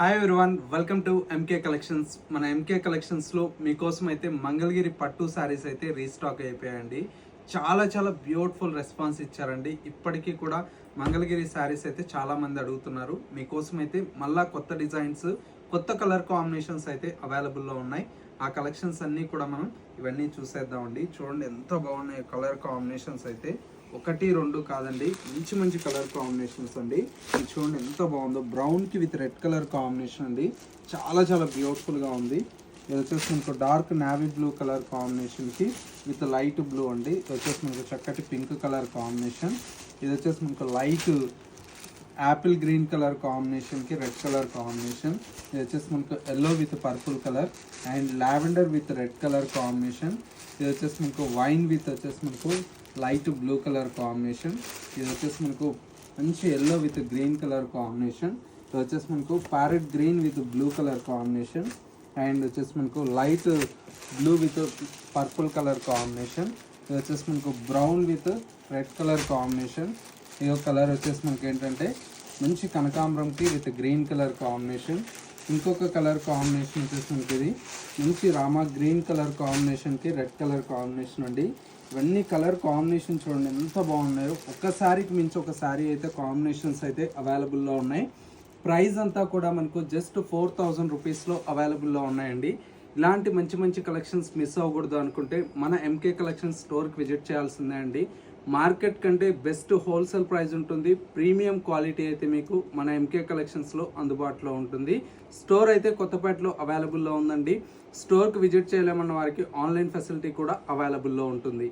Hi everyone, welcome to MK collections. మన MK కలెక్షన్స్లో మీకోసం అయితే మంగళగిరి పట్టు శారీస్ అయితే రీస్టాక్ అయిపోయాయండి. చాలా చాలా బ్యూటిఫుల్ రెస్పాన్స్ ఇచ్చారండి. ఇప్పటికీ కూడా మంగళగిరి శారీస్ అయితే చాలామంది అడుగుతున్నారు. మీకోసం అయితే మళ్ళా కొత్త డిజైన్స్, కొత్త కలర్ కాంబినేషన్స్ అయితే అవైలబుల్లో ఉన్నాయి. ఆ కలెక్షన్స్ అన్నీ కూడా మనం ఇవన్నీ చూసేద్దామండి. చూడండి ఎంత బాగున్నాయి కలర్ కాంబినేషన్స్ అయితే. ఒకటి రెండు కాదండి, మంచి మంచి కలర్ కాంబినేషన్స్ అండి. ఇది చూడండి ఎంత బాగుందో, బ్రౌన్కి విత్ రెడ్ కలర్ కాంబినేషన్ అండి. చాలా చాలా బ్యూటిఫుల్గా ఉంది. ఇది వచ్చేసి మనకు డార్క్ నావీ బ్లూ కలర్ కాంబినేషన్కి విత్ లైట్ బ్లూ అండి. ఇది వచ్చేసి మనకు చక్కటి పింక్ కలర్ కాంబినేషన్. ఇది వచ్చేసి మనకు లైట్ యాపిల్ గ్రీన్ కలర్ కాంబినేషన్కి రెడ్ కలర్ కాంబినేషన్. ఇది వచ్చేసి మనకు yellow with purple colour and lavender with red colour combination. ఇది వచ్చేసి మనకు వైన్ విత్ వచ్చేసి మనకు లైట్ బ్లూ కలర్ కాంబినేషన్. ఇది వచ్చేసి మనకు మంచి yellow with green colour combination. ఇది వచ్చేసి మనకు parrot green with blue colour combination and వచ్చేసి మనకు light blue with purple colour combination. ఇది వచ్చేసి మనకు brown with red colour combination. ఈ కలర్ వచ్చేసి మనకి ఏంటంటే మంచి కనకాంబరంకి విత్ గ్రీన్ కలర్ కాంబినేషన్. ఇంకొక కలర్ కాంబినేషన్ వచ్చేసి మనకి ఇది మంచి రామా గ్రీన్ కలర్ కాంబినేషన్కి రెడ్ కలర్ కాంబినేషన్ అండి. ఇవన్నీ కలర్ కాంబినేషన్ చూడండి ఎంత బాగున్నాయో. ఒక్క శారీకి మించి ఒక శారీ అయితే కాంబినేషన్స్ అయితే అవైలబుల్లో ఉన్నాయి. ప్రైస్ అంతా కూడా మనకు జస్ట్ 4000 రూపీస్లో అవైలబుల్లో ఉన్నాయండి. ఇలాంటి మంచి మంచి కలెక్షన్స్ మిస్ అవ్వకూడదు అనుకుంటే మన ఎంకే కలెక్షన్స్ స్టోర్కి విజిట్ చేయాల్సిందే అండి. మార్కెట్ కంటే బెస్ట్ హోల్సేల్ ప్రైస్ ఉంటుంది. ప్రీమియం క్వాలిటీ అయితే మీకు మన ఎంకే కలెక్షన్స్లో అందుబాటులో ఉంటుంది. స్టోర్ అయితే కొత్తపేటలో అవైలబుల్లో ఉందండి. స్టోర్కి విజిట్ చేయలేమన్న వారికి ఆన్లైన్ ఫెసిలిటీ కూడా అవైలబుల్లో ఉంటుంది.